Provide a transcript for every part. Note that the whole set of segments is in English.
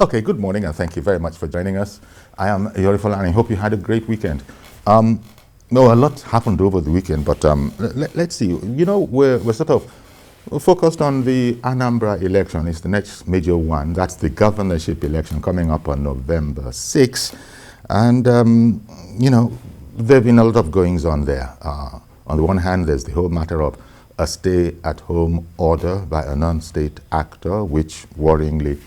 Okay, good morning and thank you very much for joining us. I am Yorifala and I hope you had a great weekend. No, a lot happened over the weekend, but let's see. You know, we're sort of focused on the Anambra election. It's the next major one. That's the governorship election coming up on November 6th. And, you know, there have been a lot of goings on there. On the one hand, there's the whole matter of a stay-at-home order by a non-state actor, which worryingly,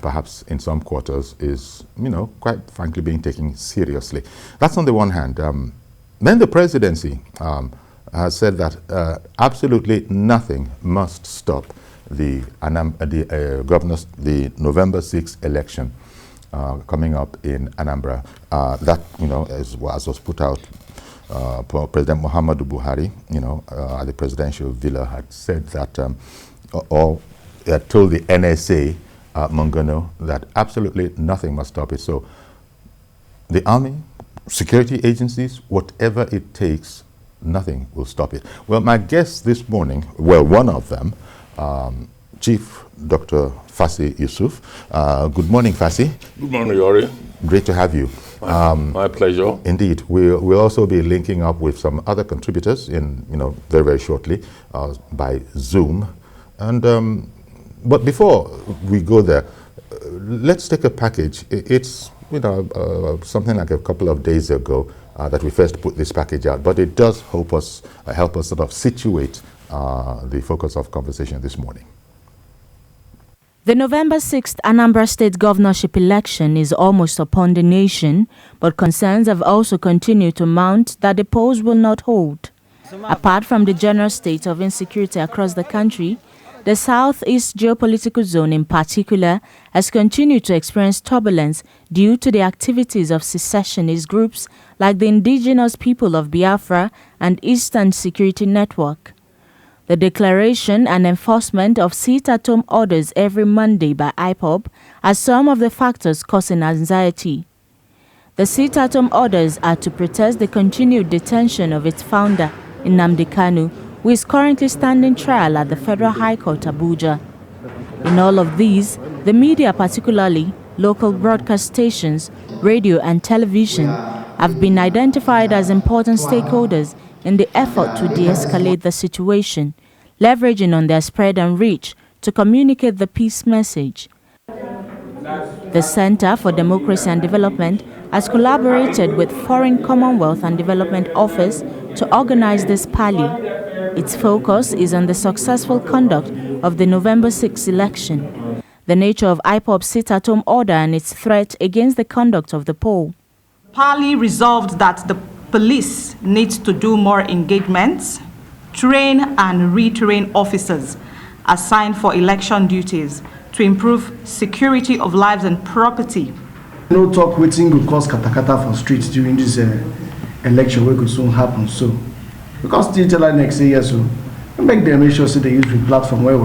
perhaps in some quarters, is, you know, quite frankly being taken seriously. That's on the one hand. Then the presidency has said that absolutely nothing must stop the November 6th election coming up in Anambra. That, you know, as was put out, President Muhammadu Buhari, you know, at the presidential villa, had said that, or had told the NSA, Mungano, that absolutely nothing must stop it. So the army, security agencies, whatever it takes, nothing will stop it. Well, my guest this morning, well, one of them, Chief Dr. Fassy Yusuf. Good morning, Fassy. Good morning, Yori. Great to have you. My pleasure. Indeed. We'll also be linking up with some other contributors in, you know, very, very shortly by Zoom. And but before we go there, let's take a package. It's, you know, something like a couple of days ago that we first put this package out, but it does help us sort of situate the focus of conversation this morning. The November 6th Anambra State Governorship Election is almost upon the nation, but concerns have also continued to mount that the polls will not hold. Apart from the general state of insecurity across the country, the Southeast geopolitical zone in particular has continued to experience turbulence due to the activities of secessionist groups like the Indigenous People of Biafra and Eastern Security Network. The declaration and enforcement of sit-at-home orders every Monday by IPOB are some of the factors causing anxiety. The sit-at-home orders are to protest the continued detention of its founder, Nnamdi Kanu, who is currently standing trial at the Federal High Court, Abuja. In all of these, the media, particularly local broadcast stations, radio and television, have been identified as important stakeholders in the effort to de-escalate the situation, leveraging on their spread and reach to communicate the peace message. The Center for Democracy and Development has collaborated with Foreign Commonwealth and Development Office to organize this rally. Its focus is on the successful conduct of the November 6th election, the nature of IPOB's sit-at-home order and its threat against the conduct of the poll. Pali resolved that the police needs to do more engagements, train and retrain officers assigned for election duties to improve security of lives and property. No talk waiting will cause katakata for streets during this election where could soon happen. So, because the INEC say yes, so make them make sure so they use the platform where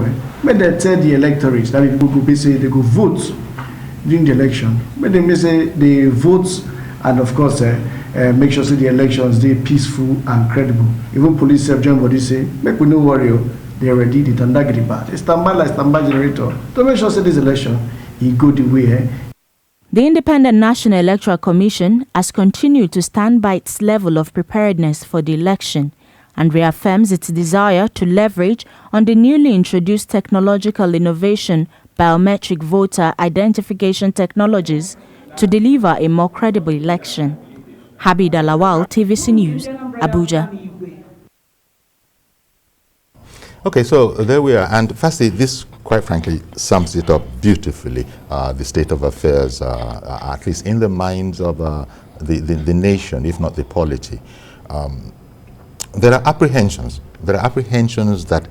make them tell the electorate that people could be say they go vote during the election. Make them say they vote and of course make sure so the elections they peaceful and credible. Even police have joined body say make we no worry, they already did and that bad. It's standby generator to make sure so this election he go the way. The Independent National Electoral Commission has continued to stand by its level of preparedness for the election and reaffirms its desire to leverage on the newly introduced technological innovation biometric voter identification technologies to deliver a more credible election. Habib Alawal, TVC News, Abuja. Okay, so there we are. And firstly, this quite frankly sums it up beautifully, the state of affairs, at least in the minds of the nation, if not the polity. There are apprehensions. There are apprehensions that,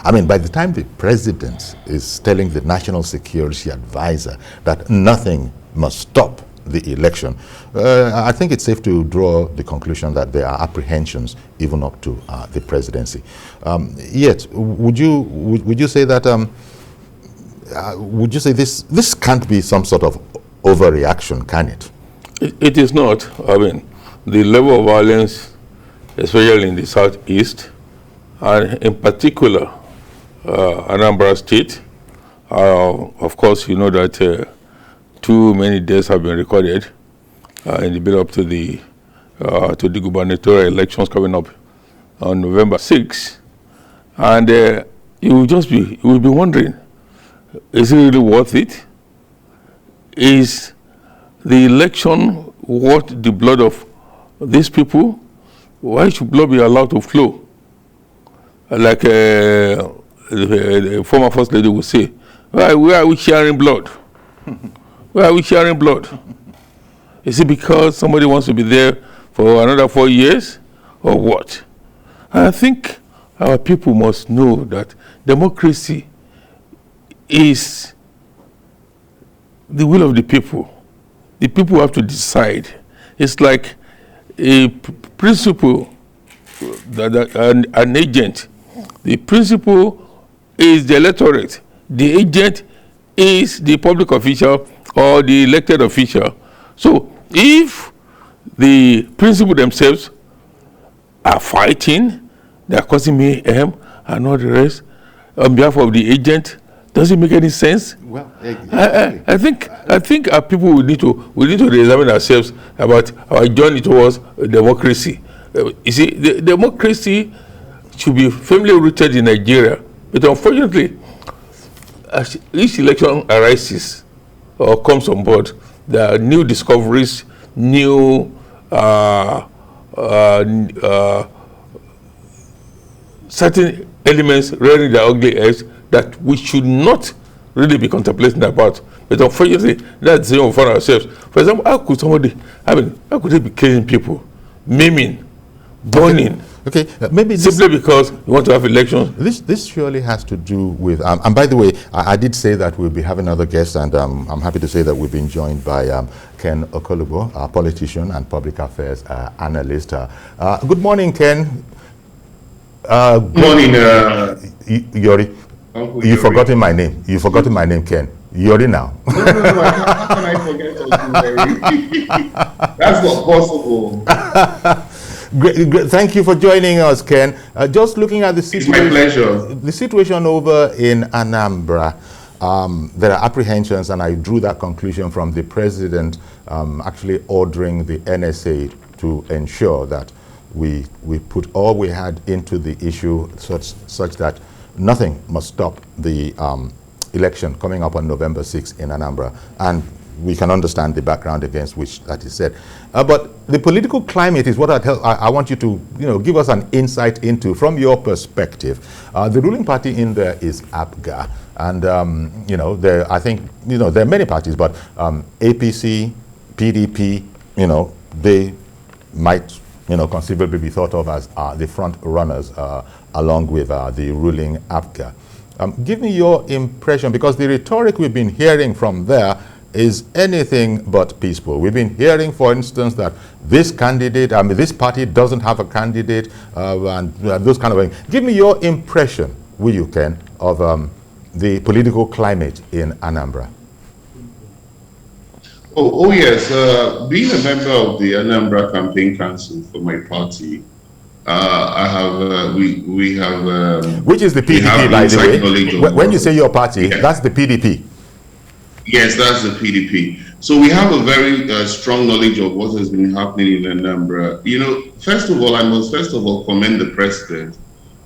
I mean, by the time the president is telling the national security advisor that nothing must stop the election, I think it's safe to draw the conclusion that there are apprehensions even up to the presidency. Yet, would you say that would you say this can't be some sort of overreaction, can it? It is not. I mean, the level of violence, especially in the southeast, and in particular Anambra State, of course, you know that too many deaths have been recorded in the build-up to the gubernatorial elections coming up on November 6th, and you will be wondering, is it really worth it? Is the election worth the blood of these people? Why should blood be allowed to flow? Like the former First Lady would say, where are we sharing blood? Where are we sharing blood? Is it because somebody wants to be there for another 4 years, or what? I think our people must know that democracy is the will of the people. The people have to decide. It's like a principle, an agent. The principle is the electorate. The agent is the public official or the elected official. So if the principle themselves are fighting, they are causing mayhem and all the rest on behalf of the agent, does it make any sense? Well, I think our people will need to re-examine ourselves about our journey towards democracy. You see, the democracy should be firmly rooted in Nigeria, but unfortunately, as each election arises or comes on board, there are new discoveries, new certain elements rearing their ugly heads that we should not really be contemplating about. But unfortunately, that's the thing we find ourselves. For example, how could they be killing people, maiming, burning? Okay, maybe simply because you want to have elections. This surely has to do with, and by the way, I did say that we'll be having other guests, and I'm happy to say that we've been joined by Ken Okolugbo, a politician and public affairs analyst. Good morning, Ken. Good morning, Yori. You've forgotten my name. You've forgotten my name, Ken. Yori now. No, how can I forget That's not possible. Great. Thank you for joining us, Ken. Just looking at the situation. It's my pleasure. The situation over in Anambra, there are apprehensions, and I drew that conclusion from the president actually ordering the NSA to ensure that we put all we had into the issue such that nothing must stop the election coming up on November 6th in Anambra. And we can understand the background against which that is said. But the political climate is what I want you to give us an insight into from your perspective. The ruling party in there is APGA. And, I think, there are many parties, but APC, PDP, they might, conceivably be thought of as the front runners along with the ruling APGA. Give me your impression, because the rhetoric we've been hearing from there is anything but peaceful. We've been hearing, for instance, that this candidate, this party doesn't have a candidate, and those kind of things. Give me your impression, will you, Ken, of the political climate in Anambra. Oh yes. Being a member of the Anambra Campaign Council for my party, I have we have which is the PDP, by the way. When you say your party, yeah, that's the PDP. Yes, that's the PDP. So we have a very strong knowledge of what has been happening in Anambra. First of all, I must commend the president,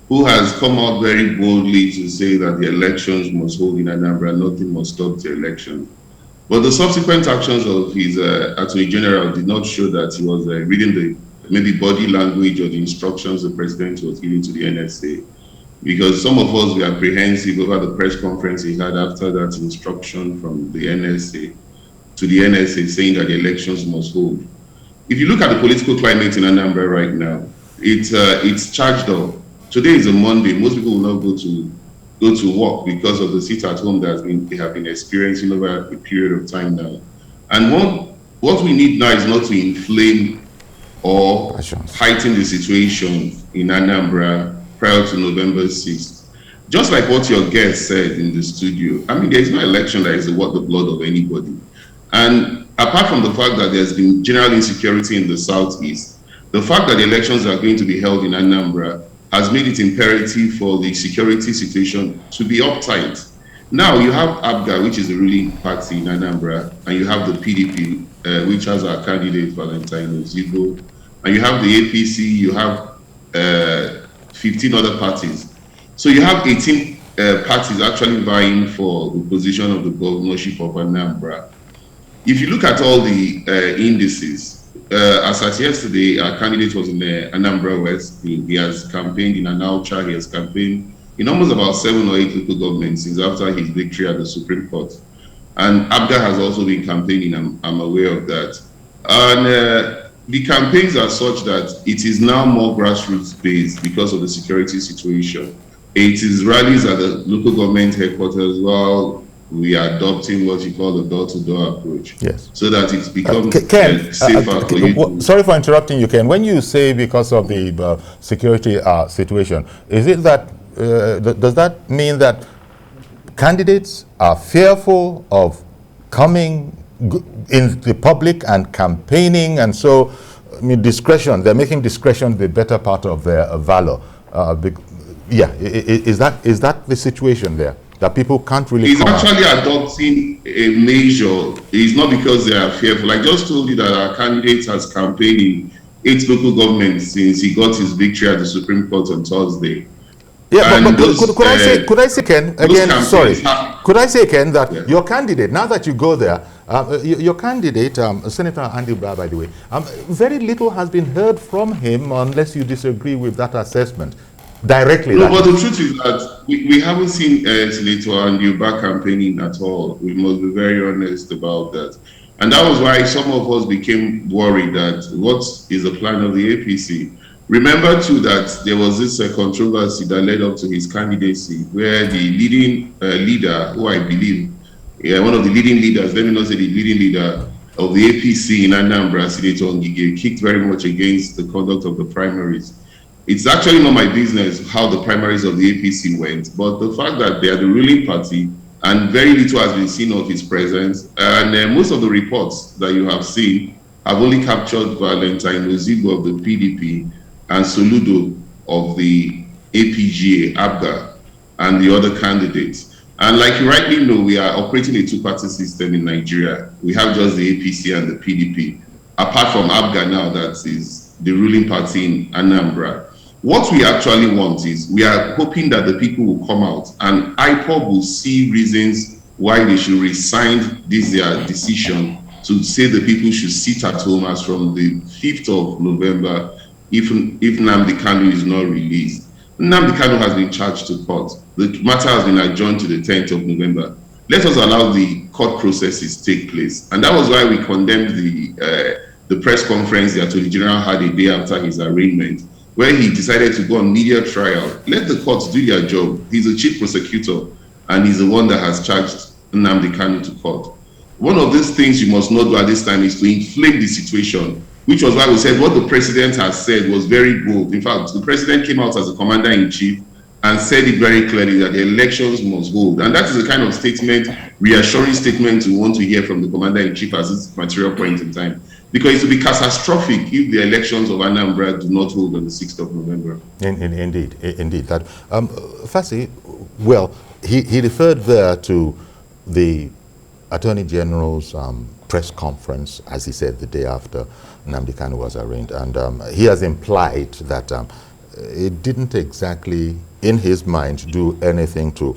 who has come out very boldly to say that the elections must hold in Anambra, nothing must stop the election. But the subsequent actions of his Attorney General did not show that he was reading the maybe body language or the instructions the president was giving to the NSA. Because some of us were apprehensive over the press conference he had after that instruction from the NSA to the NSA saying that the elections must hold. If you look at the political climate in Anambra right now, it's charged up. Today is a Monday. Most people will not go to work because of the sit at home that they have been experiencing over a period of time now. And what we need now is not to inflame or heighten the situation in Anambra prior to November 6th. Just like what your guest said in the studio, there is no election that is worth the blood of anybody. And apart from the fact that there's been general insecurity in the Southeast, the fact that the elections are going to be held in Anambra has made it imperative for the security situation to be uptight. Now you have ABGA, which is the ruling party in Anambra, and you have the PDP, which has our candidate Valentine Ozibo, and you have the APC, you have 15 other parties. So you have 18 parties actually vying for the position of the governorship of Anambra. If you look at all the indices, as at yesterday, our candidate was in Anambra West. He has campaigned in Anaucha, he has campaigned in almost about 7 or 8 local governments since after his victory at the Supreme Court. And ABGA has also been campaigning, I'm aware of that. And the campaigns are such that it is now more grassroots based because of the security situation. It is rallies at the local government headquarters while we are adopting what you call the door-to-door approach. Yes. So that it becomes safer for you. Sorry for interrupting you, Ken. When you say because of the security situation, is it that, does that mean that candidates are fearful of coming in the public and campaigning, and so, I mean, discretion, they're making discretion the better part of their valor? Is that the situation there? That people can't really He's actually adopting a measure. It's not because they are fearful. I just told you that our candidate has campaigned in 8 local governments since he got his victory at the Supreme Court on Thursday. Yeah, but could I say, Ken, again, sorry, could I say, Ken, that your candidate, now that you go there, your candidate, Senator Anambra, by the way, very little has been heard from him unless you disagree with that assessment. Directly. No, but the truth is that we haven't seen Senator Anambra campaigning at all. We must be very honest about that. And that was why some of us became worried that what is the plan of the APC? Remember too that there was this controversy that led up to his candidacy where the leading leader, who I believe, one of the leading leaders, let me not say the leading leader of the APC in Anambra, Senator Ngige, kicked very much against the conduct of the primaries. It's actually not my business how the primaries of the APC went, but the fact that they are the ruling party and very little has been seen of his presence, and most of the reports that you have seen have only captured Valentine Ozibo of the PDP and Soludo of the APGA, ABGA, and the other candidates. And like you rightly know, we are operating a two-party system in Nigeria. We have just the APC and the PDP, apart from ABGA now that is the ruling party in Anambra. What we actually want is, we are hoping that the people will come out and IPOB will see reasons why they should resign their decision to say the people should sit at home as from the 5th of November if Nnamdi Kanu is not released. Nnamdi Kanu has been charged to court. The matter has been adjourned to the 10th of November. Let us allow the court processes take place. And that was why we condemned the press conference the Attorney General had a day after his arraignment, where he decided to go on media trial. Let the courts do their job. He's a chief prosecutor, and he's the one that has charged Nnamdi Kanu to court. One of these things you must not do at this time is to inflame the situation, which was why we said what the president has said was very bold. In fact, the president came out as a commander-in-chief and said it very clearly that the elections must hold. And that is the kind of statement, reassuring statement we want to hear from the commander-in-chief at this material point in time. Because it will be catastrophic if the elections of Anambra do not hold on the 6th of November. Indeed. That, Fassy, well, he referred there to the Attorney General's press conference, as he said, the day after Nnamdi Kanu was arraigned. And he has implied that it didn't exactly, in his mind, do anything to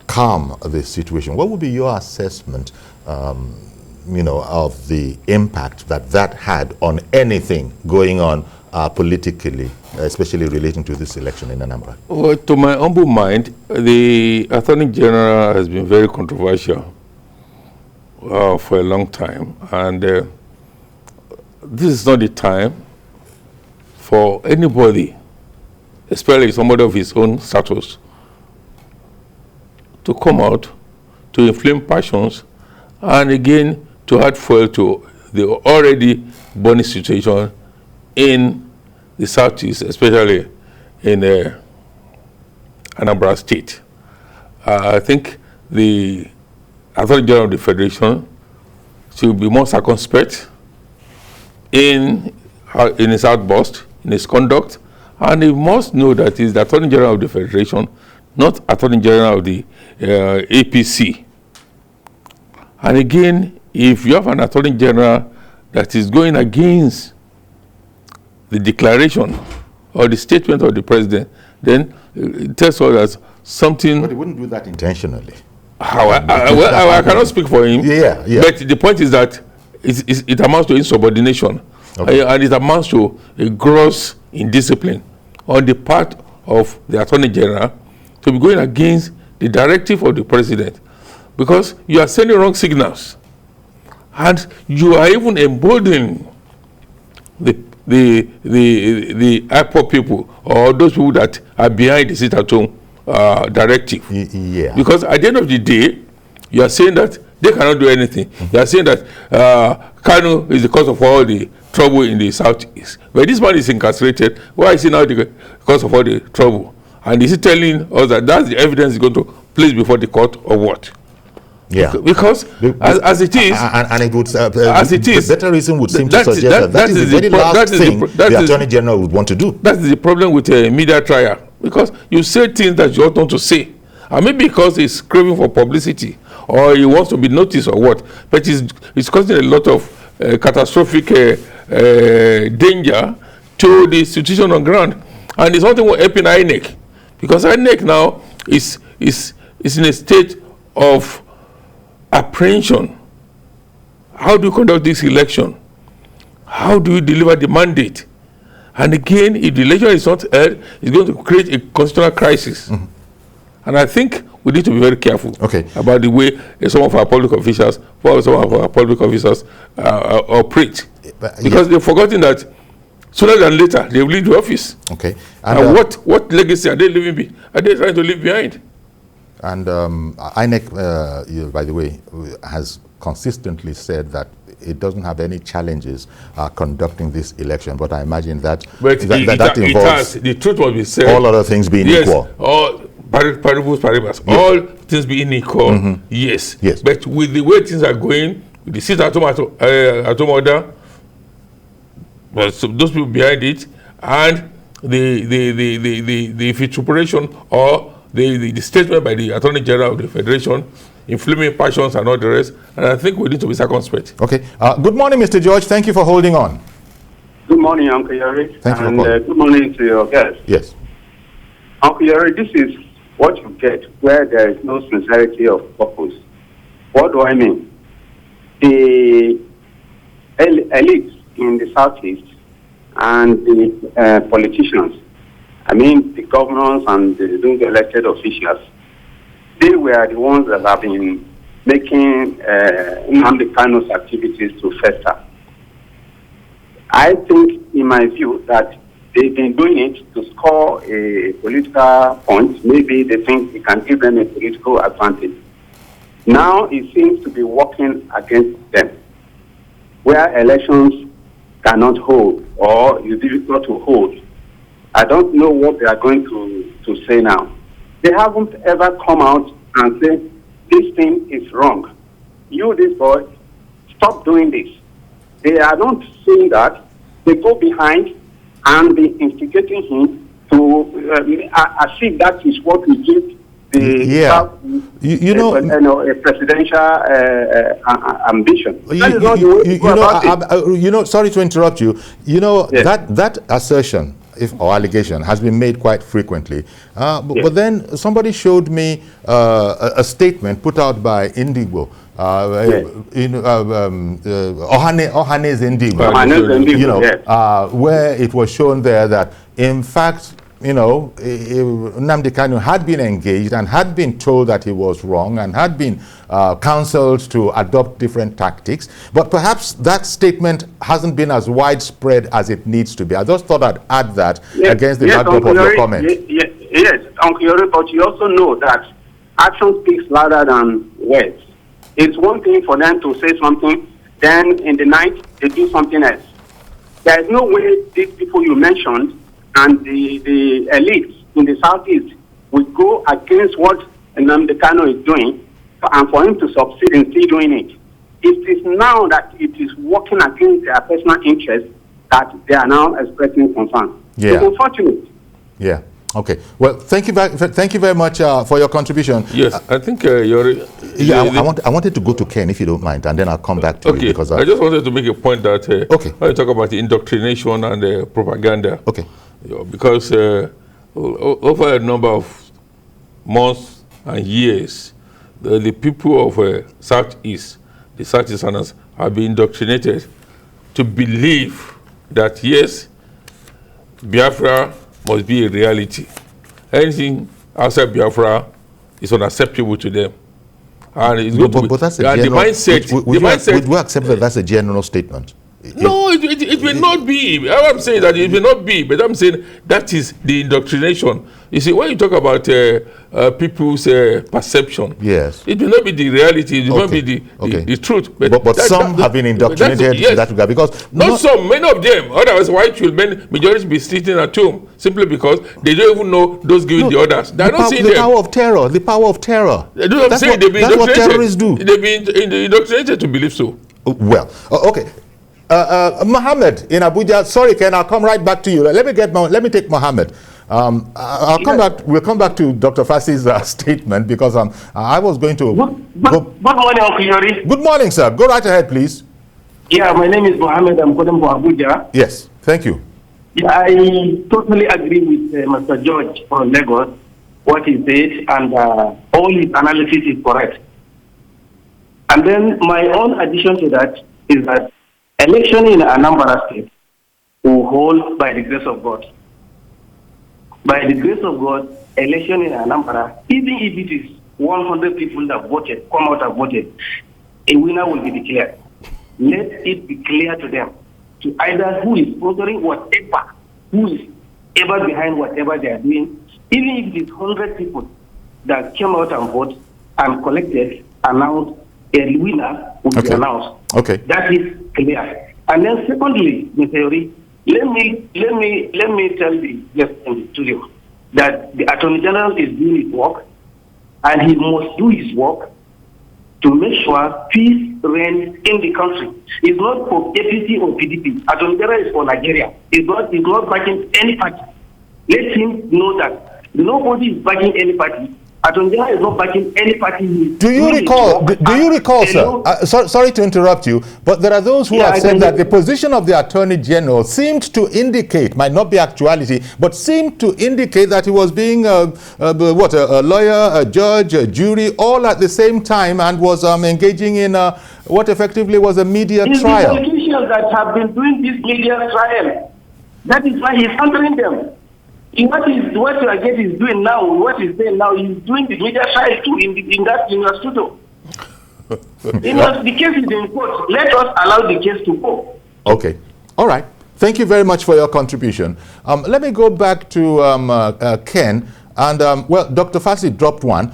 calm the situation. What would be your assessment of the impact that had on anything going on politically, especially relating to this election in Anambra? Well, to my humble mind, the Attorney General has been very controversial for a long time, and this is not the time for anybody, especially somebody of his own status, to come out to inflame passions and again to add fuel to the already burning situation in the southeast, especially in Anambra State. I think the Attorney General of the Federation should be more circumspect in his outburst, in his conduct, and he must know that he is the Attorney General of the Federation, not Attorney General of the APC. And again, if you have an Attorney General that is going against the declaration or the statement of the President, then it tells us that something... But he wouldn't do that intentionally. I cannot speak for him. Yeah. But the point is that it amounts to insubordination. Okay. And it amounts to a gross indiscipline on the part of the Attorney General to be going against the directive of the President, because you are sending wrong signals, and you are even emboldening the IPOB people or those people that are behind the sit-at-home directive. Yeah. Because at the end of the day, you are saying that they cannot do anything. You are saying that Kanu is the cause of all the trouble in the southeast. But this man is incarcerated. Why is he now the cause of all the trouble? And is he telling us that that's the evidence he's going to place before the court, or what? Yeah. Because as it is, and it would, as it is, the better reason would seem to suggest that is the very last thing the Attorney General would want to do. That is the problem with a media trial, because you say things that you ought not to say, and maybe because he's craving for publicity or he wants to be noticed or what, but it's causing a lot of catastrophic danger to the institution on ground. And it's something will help in INEC, because INEC now is in a state of apprehension. How do you conduct this election? How do you deliver the mandate? And again, if the election is not held, it's going to create a constitutional crisis. Mm-hmm. And I think we need to be very careful about the way some of our public officials operate. Because they've forgotten that sooner than later they will leave the office. Okay. And what legacy are they leaving? Are they trying to leave behind? And INEC, by the way, has consistently said that it doesn't have any challenges conducting this election. But I imagine that that involves the truth must be said. All other things being equal. All paribus. Yes. All things being equal. Mm-hmm. Yes. But with the way things are going, with the sit-at-home order, well, so those people behind it, and the vituperation or the statement by the Attorney General of the Federation, inflaming passions and all the rest, and I think we need to be circumspect. Okay. Good morning, Mr. George. Thank you for holding on. Good morning, Uncle Yuri. Thank you. And good morning to your guests. Yes. Uncle Yuri, this is what you get where there is no sincerity of purpose. What do I mean? The elites in the southeast and the politicians, I mean the governors and the newly elected officials, they were the ones that have been making Nnamdi Kanu's activities to fester. I think, in my view, that they've been doing it to score a political point. Maybe they think it can give them a political advantage. Now it seems to be working against them, where elections cannot hold or is difficult to hold. I don't know what they are going to say now. They haven't ever come out and said, this thing is wrong. You, this boy, stop doing this. They are not saying that. They go behind and be instigating him to as if that is what we give the a presidential ambition. Sorry to interrupt you. That assertion or allegation has been made quite frequently. But then somebody showed me a statement put out by Indigo. Ohane's Indigo, where it was shown there that, in fact, Nnamdi Kanu had been engaged and had been told that he was wrong and had been counseled to adopt different tactics. But perhaps that statement hasn't been as widespread as it needs to be. I just thought I'd add that against the backdrop of your comment. Yes, Uncle Yuri, but you also know that action speaks louder than words. It's one thing for them to say something, then in the night they do something else. There is no way these people you mentioned and the elites in the southeast will go against what Nnamdi Kanu is doing, and for him to succeed in still doing it. It is now that it is working against their personal interests that they are now expressing concern. Yeah. It's unfortunate. Yeah. Okay. Well, thank you very much for your contribution. Yes, I think you're. Yeah, I wanted to go to Ken, if you don't mind, and then I'll come back to you. Because I just wanted to make a point that when you talk about the indoctrination and propaganda, because over a number of months and years, the people of Southeast, the Southeasterners, have been indoctrinated to believe that yes, Biafra must be a reality. Anything outside Biafra is unacceptable to them. And it's but that's a general, the mindset. Would we accept that that's a general statement? No, it will not be. I'm saying that it will not be, but I'm saying that is the indoctrination. You see, when you talk about people's perception, yes, it will not be the reality, it will not be the truth. But some have been indoctrinated in that regard, because not some, many of them. Otherwise, why should majority be sitting at home simply because they don't even know those giving the orders? They are not seeing the power of terror. The power of terror. That's what terrorists do. They've been indoctrinated to believe so. Well, okay. Mohammed in Abuja. Sorry, Ken, I'll come right back to you. Let me take Mohammed. I'll come back. We'll come back to Dr. Fassy's statement, because I was going to. Good morning, Uncle Yori. Good morning, sir. Go right ahead, please. Yeah, my name is Mohammed. I'm calling from Abuja. Yes, thank you. Yeah, I totally agree with Mr. George from Lagos, what he said, and all his analysis is correct. And then my own addition to that is that election in Anambra State will hold by the grace of God. By the grace of God, election in Anambra, even if it is 100 people that voted, come out and voted, a winner will be declared. Let it be clear to them, to either who is sponsoring whatever, who is ever behind whatever they are doing, even if it is 100 people that came out and voted and collected, announced, a winner will be announced. Okay. That is clear. And then secondly, Mr. Yori, let me tell you just in the studio that the Attorney General is doing his work, and he must do his work to make sure peace reigns in the country. It's not for APC or PDP. Attorney General is for Nigeria. It's not backing any party. Let him know that nobody is backing any party. Attorney General is not backing any party. Do you recall, sir? Sorry to interrupt you, but there are those who have said that the position of the Attorney General seemed to indicate, might not be actuality, but seemed to indicate that he was being a lawyer, a judge, a jury, all at the same time, and was engaging in what effectively was a media trial. The politicians that have been doing this media trial. That is why he's answering them. What Agate is doing now, what he's saying now, he's doing the media trial too in your studio. The case is in court. Let us allow the case to go. Okay. All right. Thank you very much for your contribution. Let me go back to Ken. And, well, Dr. Fassy dropped one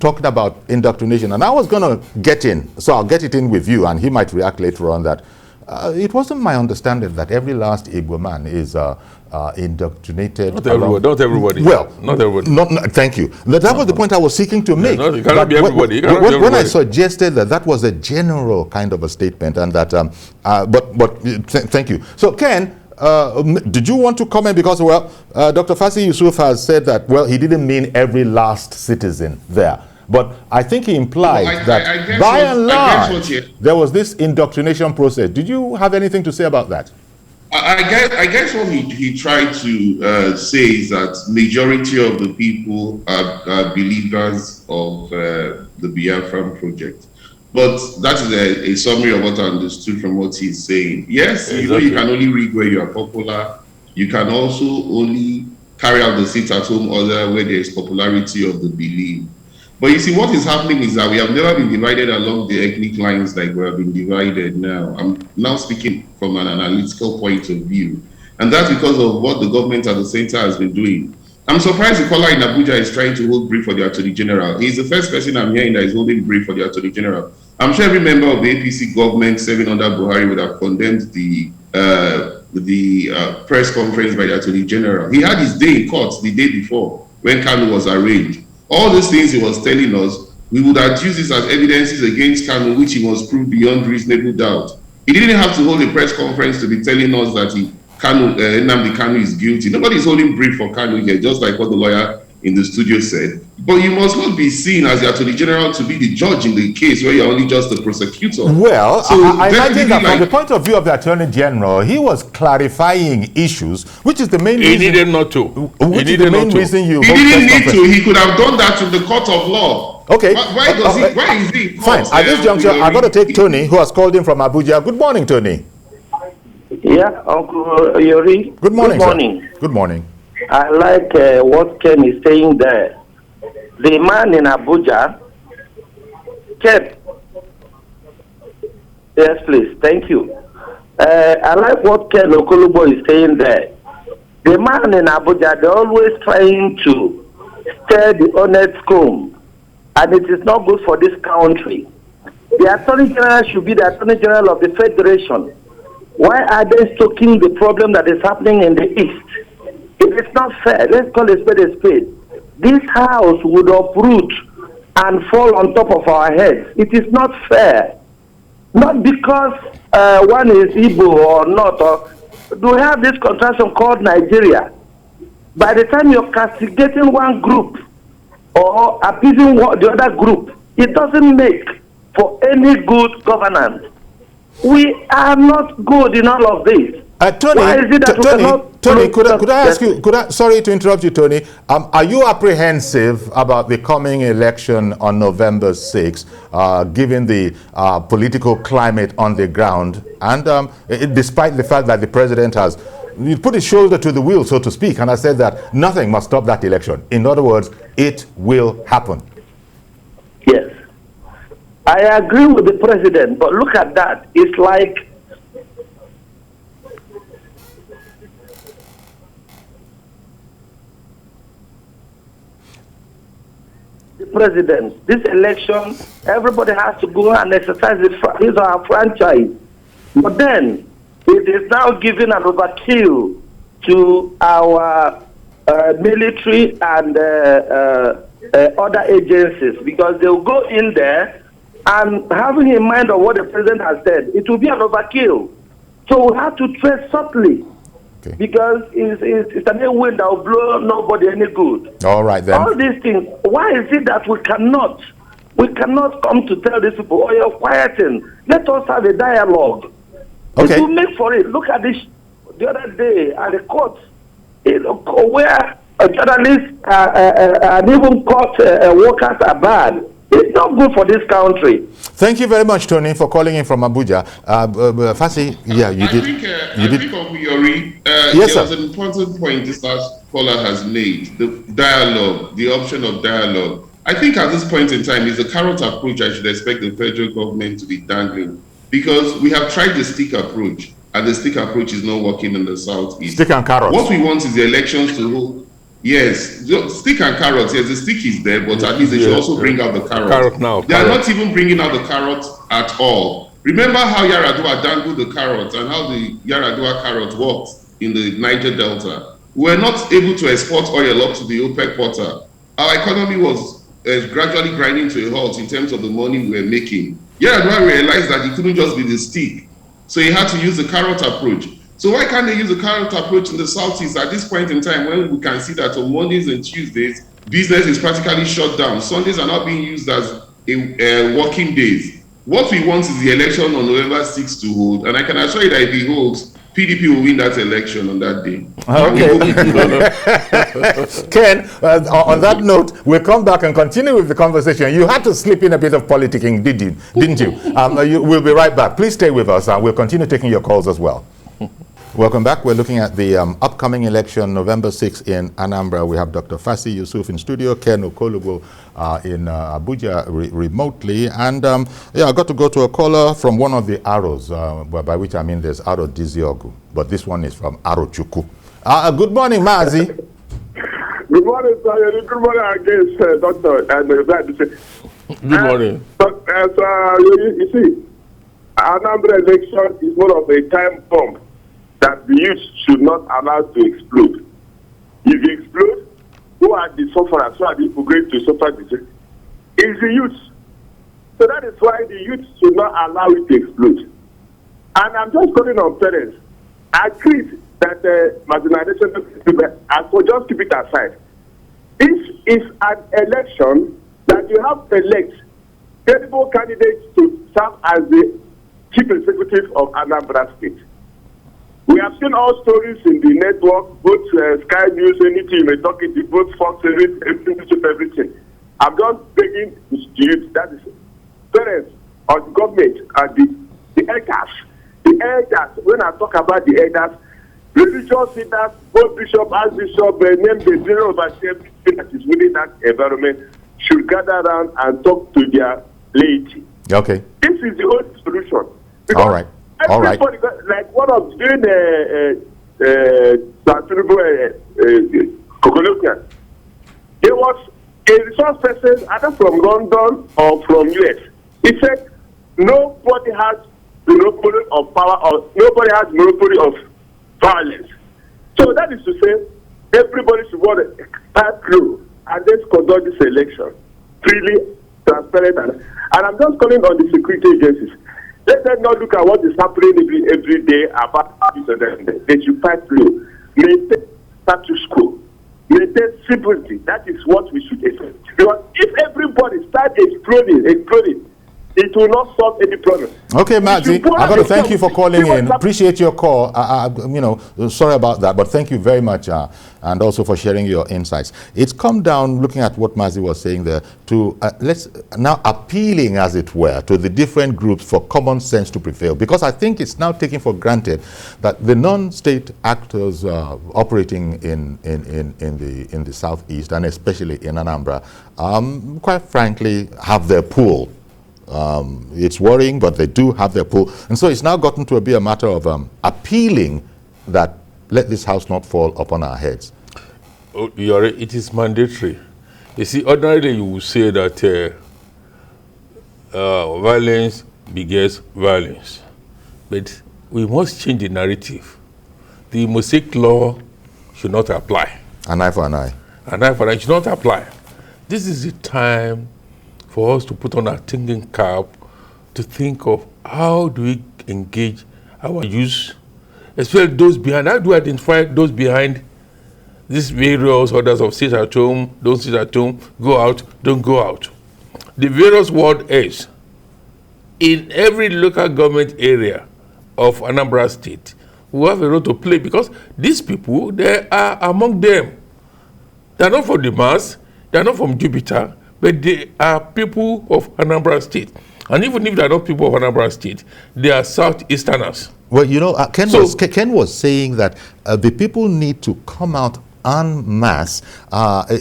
talking about indoctrination. And I was going to get in, so I'll get it in with you, and he might react later on that. It wasn't my understanding that every last Igbo man is indoctrinated. Not everybody. Well, not everybody. Thank you. That was the point I was seeking to make. It cannot be everybody. When I suggested that was a general kind of a statement, and that, thank you. So, Ken, did you want to comment? Because, well, Dr. Fassy Yusuf has said that, well, he didn't mean every last citizen there. But I think he implied that by and large, there was this indoctrination process. Did you have anything to say about that? I guess what he tried to say is that majority of the people are believers of the Biafran project. But that is a summary of what I understood from what he's saying. Yes, exactly. You can only read where you are popular. You can also only carry out the sit-at-home order where there is popularity of the belief. But you see, what is happening is that we have never been divided along the ethnic lines like we have been divided now. I'm now speaking from an analytical point of view. And that's because of what the government at the center has been doing. I'm surprised the caller in Abuja is trying to hold brief for the Attorney General. He's the first person I'm hearing that is holding brief for the Attorney General. I'm sure every member of the APC government serving under Buhari would have condemned the press conference by the Attorney General. He had his day in court the day before when Kanu was arraigned. All these things he was telling us, we would have used this as evidences against Kanu, which he must prove beyond reasonable doubt. He didn't have to hold a press conference to be telling us that he Nnamdi Kanu is guilty. Nobody's holding brief for Kanu here, just like what the lawyer in the studio said. But you must not be seen as the Attorney General to be the judge in the case where you're only just the prosecutor. Well, so I imagine that from the point of view of the Attorney General, he was clarifying issues, which is the main reason. He needed not to. Which is the main reason you. He didn't need to. He could have done that in the court of law. Okay. Why is he? Fine. At this juncture, I've got to take Tony, who has called in from Abuja. Good morning, Tony. Yeah, Uncle Yori. Good morning. Good morning. Sir. Good morning. I like what Ken is saying there. The man in Abuja, Ken. Yes, please. Thank you. I like what Ken Okolugbo is saying there. The man in Abuja, they're always trying to stir the honest comb, and it is not good for this country. The Attorney General should be the Attorney General of the Federation. Why are they stoking the problem that is happening in the East? It is not fair. Let's call a spade a spade. This house would uproot and fall on top of our heads. It is not fair. Not because one is Igbo or not. Or do we have this contraction called Nigeria? By the time you're castigating one group or appeasing the other group, it doesn't make for any good governance. We are not good in all of this. Tony, why is it that Tony, could I ask you, sorry to interrupt you, Tony, are you apprehensive about the coming election on November 6th, given the political climate on the ground, and despite the fact that the president has put his shoulder to the wheel, so to speak, and has said that nothing must stop that election? In other words, it will happen. Yes. I agree with the president, but look at that. It's like the president. This election, everybody has to go and exercise his or her franchise. But then, it is now giving an overkill to our military and other agencies, because they'll go in there and having in mind of what the president has said, it will be an overkill. So we have to tread subtly, because it's an air wind that will blow nobody any good. All right then. All these things. Why is it that we cannot come to tell these people, oh, you're quieting. Let us have a dialogue. Okay. It will make for it. Look at this the other day at the court, where journalists and even court workers are bad. It's not good for this country. Thank you very much, Tony, for calling in from Abuja. Fassy, yeah, you did. I think Yori, yes, there was an important point this last caller has made, the dialogue, the option of dialogue. I think at this point in time, it's a carrot approach I should expect the federal government to be dangling, because we have tried the stick approach, and the stick approach is not working in the southeast. Stick and carrot. What we want is the elections to hold. Yes, stick and carrot. Yes, the stick is there, but at least they should also bring out the carrot. Carrot now. They are not even bringing out the carrot at all. Remember how Yaradua dangled the carrot and how the Yaradua carrot worked in the Niger Delta. We were not able to export oil up to the OPEC quota. Our economy was gradually grinding to a halt in terms of the money we were making. Yaradua realized that it couldn't just be the stick, so he had to use the carrot approach. So why can't they use the carrot approach in the southeast at this point in time, when we can see that on Mondays and Tuesdays, business is practically shut down. Sundays are not being used as working days. What we want is the election on November 6th to hold, and I can assure you that if he holds, PDP will win that election on that day. Okay. Ken, on that note, we'll come back and continue with the conversation. You had to slip in a bit of politicking, didn't you? We'll be right back. Please stay with us, and we'll continue taking your calls as well. Welcome back. We're looking at the upcoming election, November 6th in Anambra. We have Dr. Fassy Yusuf in studio, Ken Okolugbo in Abuja remotely. And yeah, I got to go to a caller from one of the arrows, by which I mean there's Aro Diziogu, but this one is from Aro Chuku. Good morning, Mazi. Good morning, sir. Good morning again, Doctor. Good morning. You see, Anambra election is one of a time bomb that the youth should not allow to explode. If you explode, who are the sufferers? Who are the people going to suffer? It's the youth. So that is why the youth should not allow it to explode. And I'm just calling on parents. At least that marginalization, I could just keep it aside. This is an election that you have to elect credible candidates to serve as the chief executive of Anambra State. We have seen all stories in the network, both Sky News, anything you may talk into, both Fox, everything. I'm just begging to you, that is parents or the government and the elders. The elders, when I talk about the elders, religious leaders, both bishop, archbishop, name the zero overseer that is within that environment should gather around and talk to their laity. Okay. This is the only solution. All right. All right. Like one of during Cokologbo, there was a resource person either from London or from US. He said nobody has monopoly of power or nobody has monopoly of violence. So that is to say everybody should want to start through and let's conduct this election freely, transparent, and I'm just calling on the security agencies. Let them not look at what is happening every day about this and that. They should fight through. Maintain status quo. Maintain civility. That is what we should expect. Because if everybody starts exploding, it will not solve any problem. Okay, Mazi, I got to thank you for calling in. Appreciate your call. Sorry about that, but thank you very much, and also for sharing your insights. It's come down, looking at what Mazi was saying there, to let's now appealing, as it were, to the different groups for common sense to prevail, because I think it's now taken for granted that the non-state actors operating in the southeast and especially in Anambra, quite frankly, have their pull. It's worrying, but they do have their pull. And so it's now gotten to be a matter of appealing that let this house not fall upon our heads. Oh, it is mandatory. You see, ordinarily you would say that violence begets violence. But we must change the narrative. The Mosaic law should not apply. An eye for an eye. An eye for an eye should not apply. This is the time for us to put on our thinking cap to think of how do we engage our youth, especially those behind. How do we identify those behind these various orders of sit at home, don't sit at home, go out, don't go out? The various word is in every local government area of Anambra State, we have a role to play because these people, they are among them. They are not from the mass, they are not from Jupiter, but they are people of Anambra State. And even if they are not people of Anambra State, they are Southeasterners. Well, you know, Ken was saying that the people need to come out en masse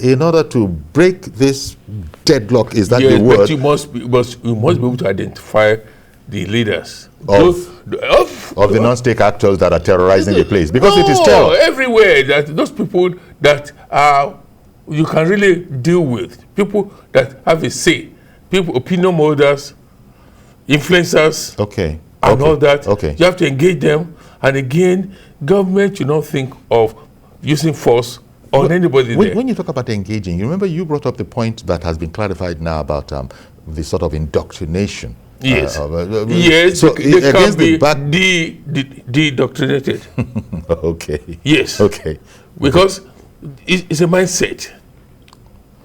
in order to break this deadlock. Is that the word? But you must be able to identify the leaders of the non-state actors that are terrorizing the place, because it is terror everywhere. That those people that are you can really deal with, people that have a say, people, opinion holders, influencers, and all that. You have to engage them. And again, government should not think of using force on anybody there. When you talk about engaging, you remember you brought up the point that has been clarified now about the sort of indoctrination. Yes. Yes. So they can be de-indoctrinated. Okay. Yes. Okay. Because it's a mindset.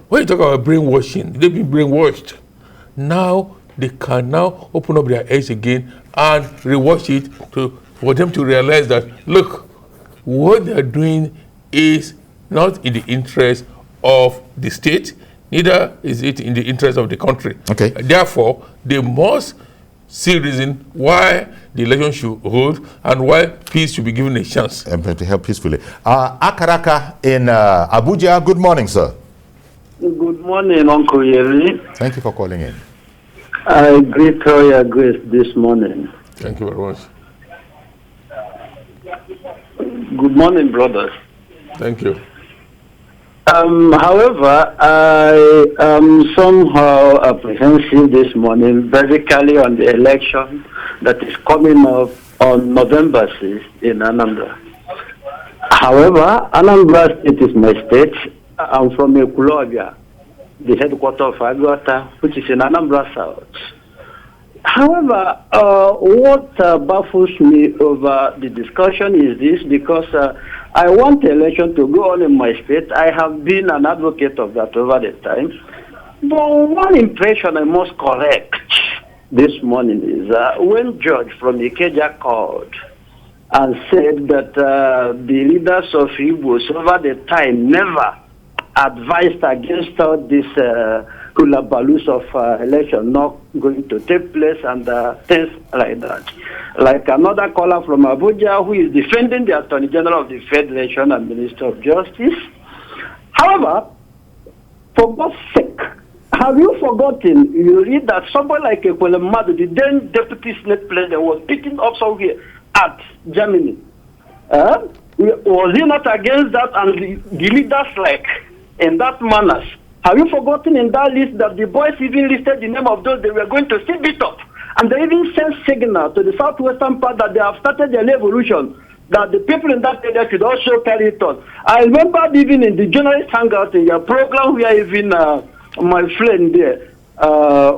When you talk about brainwashing, they've been brainwashed. Now they can now open up their eyes again and rewatch it for them to realize that, look, what they're doing is not in the interest of the state, neither is it in the interest of the country. Okay. Therefore, they must see reason why the election should hold and why peace should be given a chance. And to help peacefully. Akaraka in Abuja, good morning, sir. Good morning, Uncle Yeri. Thank you for calling in. I greet your grace this morning. Thank you very much. Good morning, brothers. Thank you. However, I am somehow apprehensive this morning, basically on the election that is coming up on November 6th in Anambra. However, Anambra State is my state. I'm from Ekulobia, the headquarters of Agota, which is in Anambra South. However, what baffles me over the discussion is this, because I want the election to go on in my state. I have been an advocate of that over the time. But one impression I must correct this morning is when George from Ikeja called and said that the leaders of Igbos over the time never advised against all this hula balloons of election not going to take place and things like that. Like another caller from Abuja who is defending the Attorney General of the Federation and Minister of Justice. However, for God's sake, have you forgotten, you read that somebody like Muhammadu, the then Deputy Senate President, was picking up somewhere at Germany. Was he not against that, and the leaders like in that manner? Have you forgotten in that list that the boys even listed the name of those they were going to still beat up? And they even sent signal to the southwestern part that they have started their revolution, that the people in that area should also carry it on. I remember even in the journalist hangout in your program where even my friend there,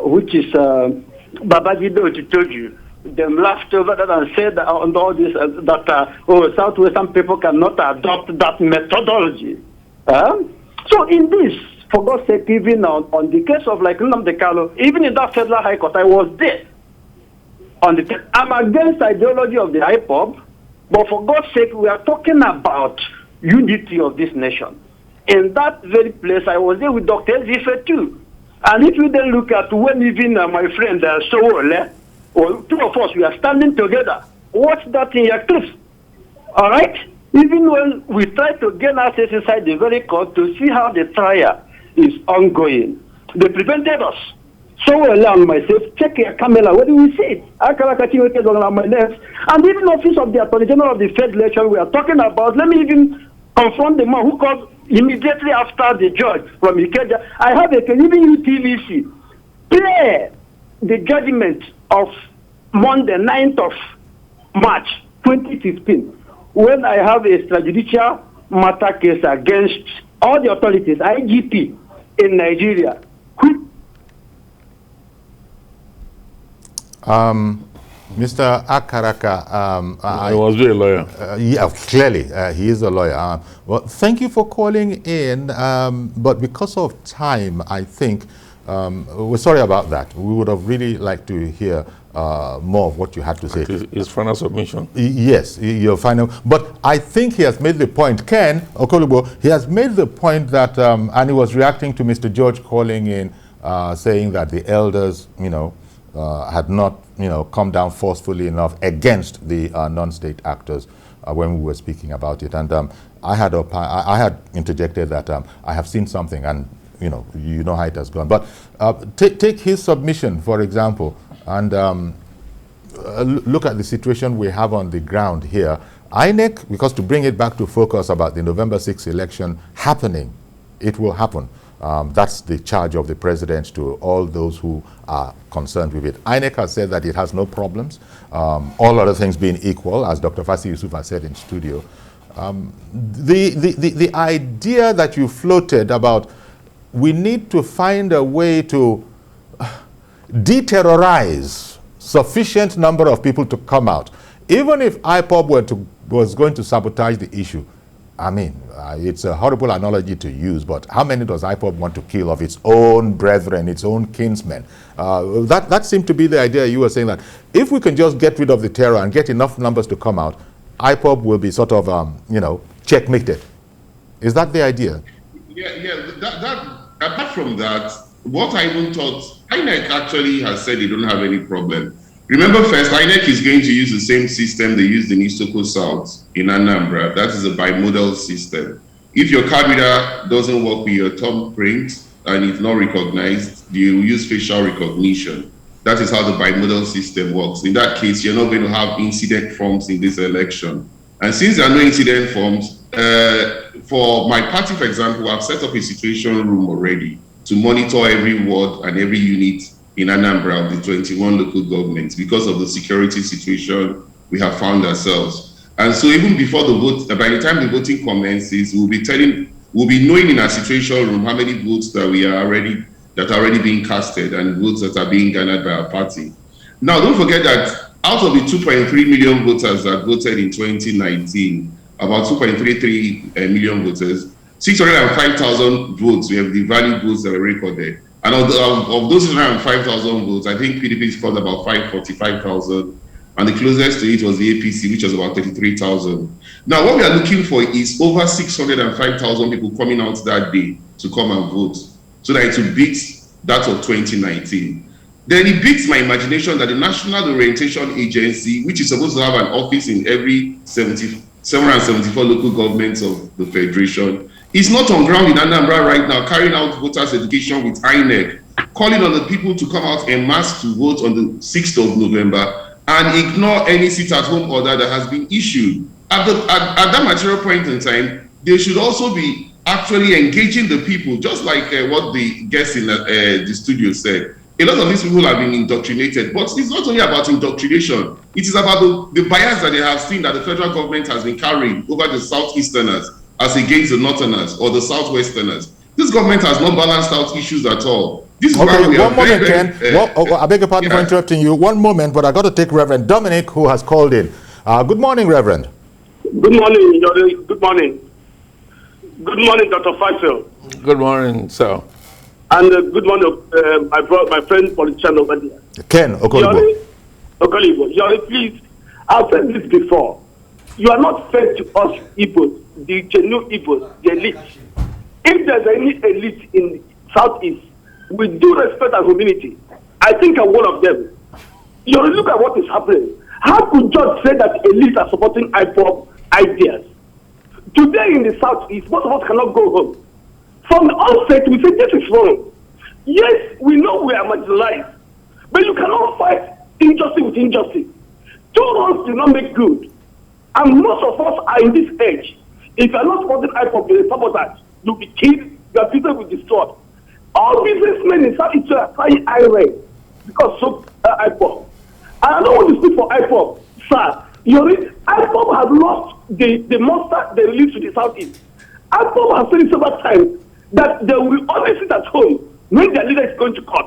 which is Babajido, who told you, them laughed over that and said that on all this that southwestern people cannot adopt that methodology. So in this, for God's sake, even on the case of like Nnamdi Kanu, even in that federal high court, I was there. I'm against the ideology of the IPOB, but for God's sake, we are talking about unity of this nation. In that very place, I was there with Dr. Zife too. And if you then look at when even my friend Sowole, or two of us, we are standing together, watch that in your clips. All right? Even when we try to gain access inside the very court to see how the trial is ongoing, they prevented us. Sowole and myself, check your camera, where do we see it? On my left. And even office of the Attorney General of the Federation, we are talking about, let me even confront the man who called immediately after the judge from Ikeja. I have a even you TVC play the judgment of Monday, 9th of March 2015, when I have a extrajudicial matter case against all the authorities, IGP in Nigeria. Mr. Akaraka, I was a lawyer. Yeah, clearly, he is a lawyer. Well, thank you for calling in, but because of time, I think, we're sorry about that. We would have really liked to hear more of what you had to say. His final submission. Yes, your final. But I think he has made the point, Ken Okolugbo, he has made the point that, and he was reacting to Mr. George calling in, saying that the elders, had not, come down forcefully enough against the non-state actors when we were speaking about it. And I had interjected that I have seen something, and you know how it has gone. But take his submission, for example, and look at the situation we have on the ground here. INEC, because to bring it back to focus about the November 6th election happening, it will happen. That's the charge of the president to all those who are concerned with it. INEC has said that it has no problems, all other things being equal, as Dr. Fassy Yusuf has said in studio. The idea that you floated about we need to find a way to deterrorize sufficient number of people to come out. Even if IPOB was going to sabotage the issue, I mean, it's a horrible analogy to use, but how many does IPOB want to kill of its own brethren, its own kinsmen? That seemed to be the idea. You were saying that if we can just get rid of the terror and get enough numbers to come out, IPOB will be sort of, checkmated. Is that the idea? Yeah. Apart from that, what I even thought, INEC actually has said they don't have any problem. Remember first, INEC is going to use the same system they used in Isoko South in Anambra. That is a bimodal system. If your card reader doesn't work with your thumbprint and it's not recognized, you use facial recognition. That is how the bimodal system works. In that case, you're not going to have incident forms in this election. And since there are no incident forms, for my party, for example, I've set up a situation room already to monitor every ward and every unit in Anambra of the 21 local governments because of the security situation we have found ourselves. And so even before the vote, by the time the voting commences, we'll be knowing in our situation room how many votes that are already being casted and votes that are being garnered by our party. Now, don't forget that out of the 2.3 million voters that voted in 2019, about 2.33 million voters, 605,000 votes were the valid votes that were recorded. And of those 605,000 votes, I think PDP scored about 545,000, and the closest to it was the APC, which was about 33,000. Now, what we are looking for is over 605,000 people coming out that day to come and vote, so that it will beat that of 2019. Then it beats my imagination that the National Orientation Agency, which is supposed to have an office in every 774 local governments of the Federation, is not on ground in Anambra right now, carrying out voters' education with INEC, calling on the people to come out en masse to vote on the 6th of November and ignore any sit-at-home order that has been issued. At that material point in time, they should also be actually engaging the people, just like what the guest in the studio said. A lot of these people have been indoctrinated, but it's not only about indoctrination. It is about the bias that they have seen that the federal government has been carrying over the Southeasterners as against the Northerners or the Southwesterners. This government has not balanced out issues at all. This is okay, why we one are moment, very, Ken. I beg your pardon for interrupting you. One moment, but I got to take Reverend Dominic, who has called in. Good morning, Reverend. Good morning, Jordan. Good morning. Good morning, Dr. Faisal. Good morning, sir. And good morning, my friend politician over there. Ken Okolugbo. Okolugbo, please, I've said this before. You are not fair to us Igbos, the genuine Igbos, the elite. If there's any elite in the Southeast, with due respect and humility, I think I'm one of them. You look at what is happening. How could George say that elites are supporting IPOB ideas? Today in the Southeast, most of us cannot go home. From the onset, we say this is wrong. Yes, we know we are marginalized, but you cannot fight injustice with injustice. Two wrongs do not make good. And most of us are in this age. If you are not supporting IPOB, you are sabotage. You'll be killed, your future will be destroyed. All businessmen in Southeast are crying irate because of IPOB. And I don't want to speak for IPOB, sir. IPOB has lost the monster they released to the Southeast. IPOB has said it several times that they will always sit at home when their leader is going to court.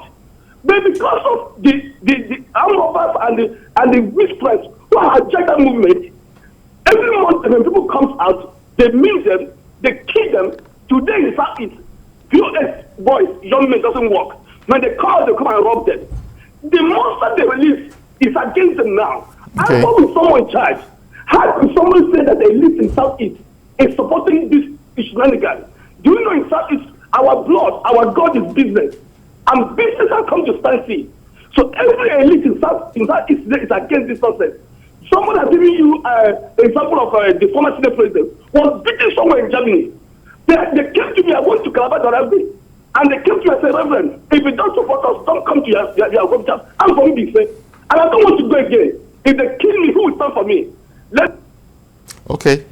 But because of the armed robbers and the whisperers who hijacked that movement, every month when people come out, they meet them, they kill them. Today in the Southeast, POS boys, young men doesn't work. When they call, they come and rob them. The monster they release is against them now. Okay. IPOB is someone in charge. How could someone say that the elite in Southeast is supporting this shenanigans? Do you know in Southeast, our blood, our God is business. And business has come to stand still. So every elite in Southeast is against this nonsense. Someone has given you an example of the former Senate president was beaten somewhere in Germany. They came to me, I went to Calabar Directive, and they came to me and said, Reverend, if you don't support us, don't come to your home. I'm from BC. And I don't want to go again. If they kill me, who will stand for me? Okay.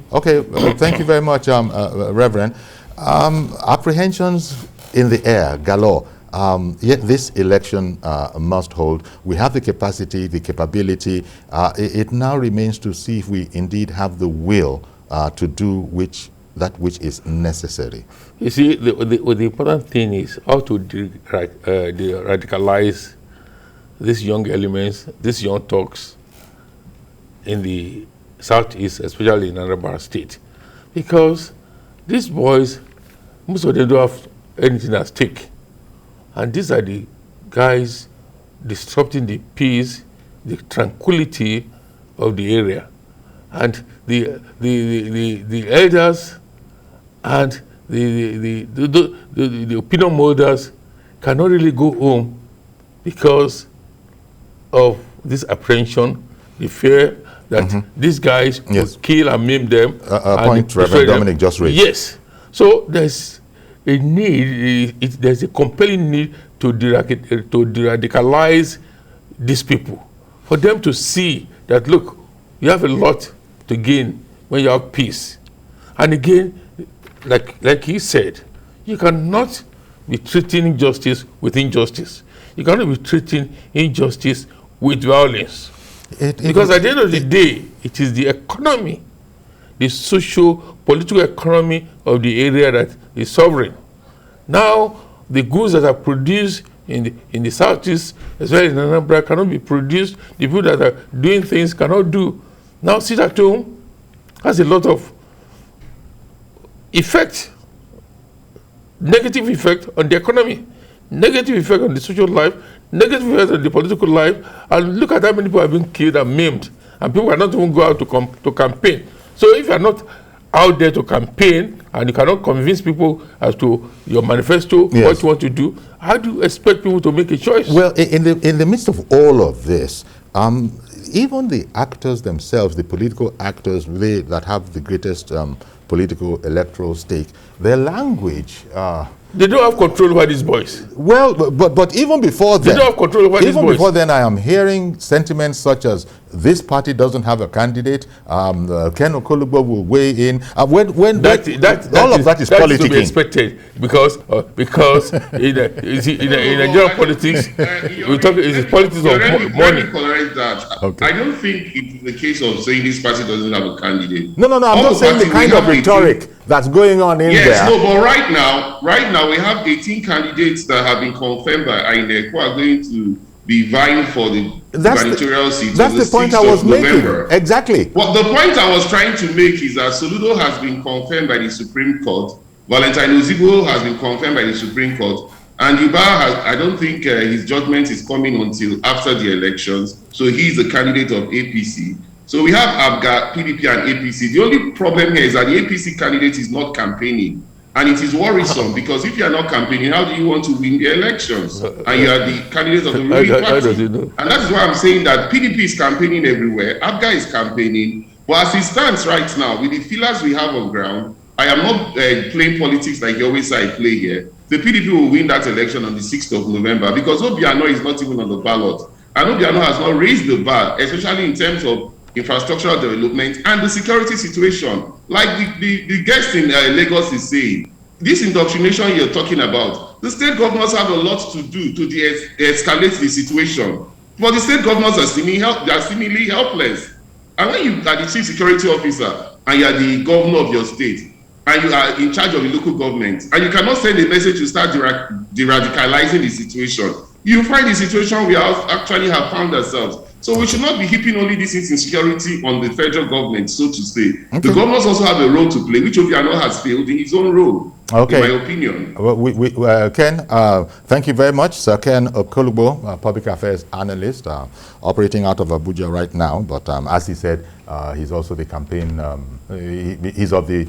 Thank you very much, Reverend. Apprehensions in the air, galore. Yet this election must hold. We have the capacity, the capability. It now remains to see if we indeed have the will to do that which is necessary. You see, the important thing is how to radicalize these young elements, these young talks in the Southeast, especially in Anambra State. Because these boys, most of them don't have anything at stake. And these are the guys disrupting the peace, the tranquility of the area. And the elders and the opinion molders cannot really go home because of this apprehension, the fear that these guys will kill and maim them. Point Reverend Dominic just raised. Yes. So there's a need, there's a compelling need to de-radicalize these people, for them to see that, look, you have a lot to gain when you have peace. And again, like he said, you cannot be treating injustice with injustice. You cannot be treating injustice with violence. Because at the end of the day, it is the economy, the socio-political economy of the area that is sovereign. Now, the goods that are produced in the southeast, as well as in Anambra, cannot be produced. The people that are doing things cannot do. Now sit at home has a lot of effect, negative effect on the economy, negative effect on the social life, negative effect on the political life. And look at how many people have been killed and maimed, and people cannot even go out to campaign. So if you are not out there to campaign and you cannot convince people as to your manifesto, yes, what you want to do, how do you expect people to make a choice? Well, in the midst of all of this, even the actors themselves, the political actors, they that have the greatest political electoral stake, their language. They don't have control over these boys. Well, but even before then, they don't have control over these boys. Even before then, I am hearing sentiments such as this party doesn't have a candidate. Ken Okolugbo will weigh in. All of that is politicking. Is to be expected because in Nigerian politics, we talk is politics of money. Okay. I don't think it's the case of saying this party doesn't have a candidate. No. I'm not saying the kind of rhetoric that's going on in there. Yes, no, but right now we have 18 candidates that have been confirmed by INEC who are going to be vying for the gubernatorial seat. That's the point I was making. Exactly. Well, the point I was trying to make is that Soludo has been confirmed by the Supreme Court. Valentine Ozigbo has been confirmed by the Supreme Court. And Iba I don't think his judgment is coming until after the elections. So he's a candidate of APC. So we have ABGA, PDP, and APC. The only problem here is that the APC candidate is not campaigning. And it is worrisome because if you are not campaigning, how do you want to win the elections? And you are the candidate of the ruling party. And that is why I'm saying that PDP is campaigning everywhere. ABGA is campaigning. But as it stands right now, with the feelers we have on ground, I am not playing politics like you always say I play here. The PDP will win that election on the 6th of November because Obiano is not even on the ballot. And Obiano has not raised the bar, especially in terms of infrastructural development and the security situation. Like the guest in Lagos is saying, this indoctrination you're talking about, the state governors have a lot to do to escalate the situation. But the state governors are seemingly helpless. And when you are the chief security officer and you are the governor of your state, and you are in charge of the local government, and you cannot send a message to start de-radicalizing the situation, you find the situation we actually have found ourselves. So we should not be heaping only this insecurity on the federal government, so to say. Okay. The governors also have a role to play, which Obiano has failed in his own role, in my opinion. Well, Ken, thank you very much. Sir Ken Okolugbo, Public Affairs Analyst, operating out of Abuja right now. But as he said, he's also the campaign, he's of the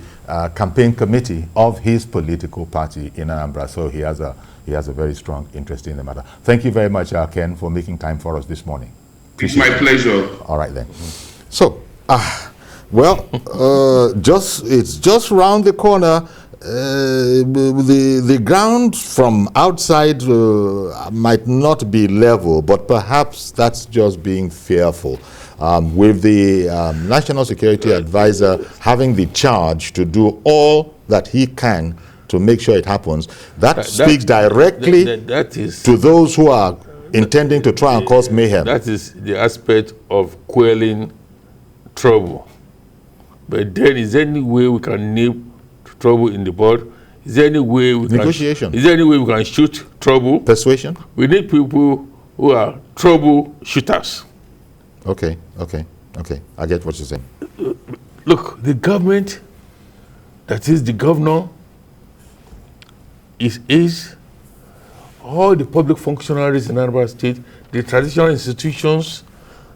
campaign committee of his political party in Anambra. So he has a very strong interest in the matter. Thank you very much, Ken, for making time for us this morning. It's my pleasure. All right then. So, it's just round the corner. The ground from outside might not be level, but perhaps that's just being fearful. With the National Security Advisor having the charge to do all that he can to make sure it happens, that speaks directly to those who are intending to try and cause mayhem. That is the aspect of quelling trouble. But then, is there any way we can nip trouble in the bud? Is there any way we negotiation? Is there any way we can shoot trouble? Persuasion? We need people who are trouble shooters. Okay. I get what you're saying. Look, the government, that is the governor, is all the public functionaries in Anambra State, the traditional institutions,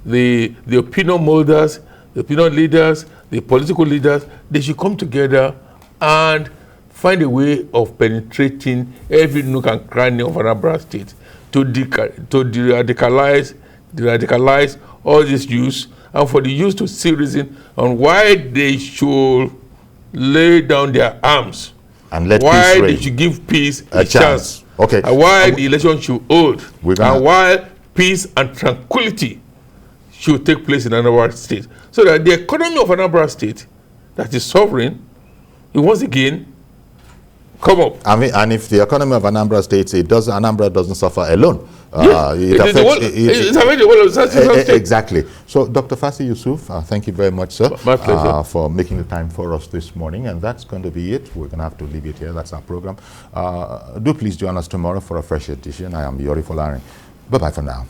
the opinion molders, the opinion leaders, the political leaders, they should come together and find a way of penetrating every nook and cranny of Anambra State to de-radicalize all these youths, and for the youth to see reason on why they should lay down their arms, and let why peace they reign. should give peace a chance. Okay. And why the election should hold, and why peace and tranquility should take place in Anambra State, so that the economy of Anambra State, that is sovereign, it once again come up. I mean, and if the economy of Anambra State, Anambra doesn't suffer alone. It affects the whole of State. Exactly. So, Dr. Fassy Yusuf, thank you very much, sir. My pleasure. For making the time for us this morning. And that's going to be it. We're going to have to leave it here. That's our program. Do please join us tomorrow for a fresh edition. I am Yori Folari. Bye-bye for now.